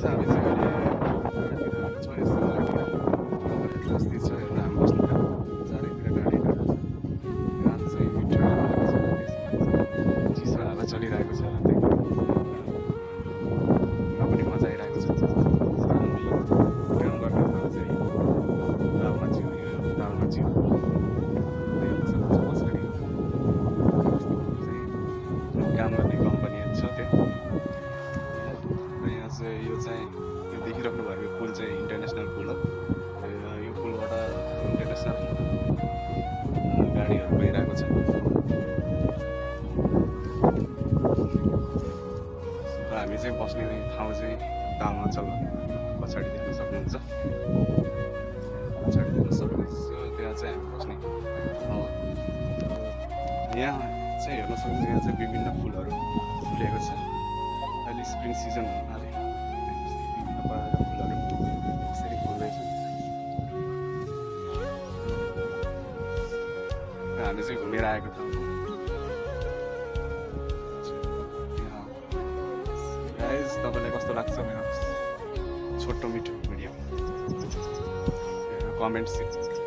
हामी चाहिँ अहिले चौरस्ता जस्तै छ हेर्न हामी बस्नु चारैतिर गाडीहरू गान चाहिँ मिठो चिसो हावा चलिरहेको छ पनि मजा आइरहेको छ हामी काम गर्ने ठाउँ चाहिँ दालमा चिउ दालमा चिउ पछाडि काम गर्ने कम्पनीहरू छ त्यहाँ यो चाहिँ यो देखिराख्नु भएको पुल चाहिँ इन्टरनेसनल पुल हो यो पुलबाट इन्टरनेसनल गाडीहरू गइरहेको छ र हामी चाहिँ बस्ने ठाउँ चाहिँ दालमा छ पछाडि देख्न सक्नुहुन्छ त्यहाँ चाहिँ हामी बस्ने ठाउँ यहाँ चाहिँ हेर्न सक्नुहुन्छ यहाँ चाहिँ विभिन्न फुलहरू फुलेको छ अहिले स्प्रिङ सिजन हुनाले फुलहरू यसरी फुल्दैछ र हामी चाहिँ घुमेर आएको ठाउँ गाइस तपाईँलाई कस्तो लाग्छ मेरो छोटो मिठो भिडियो कमेन्ट्स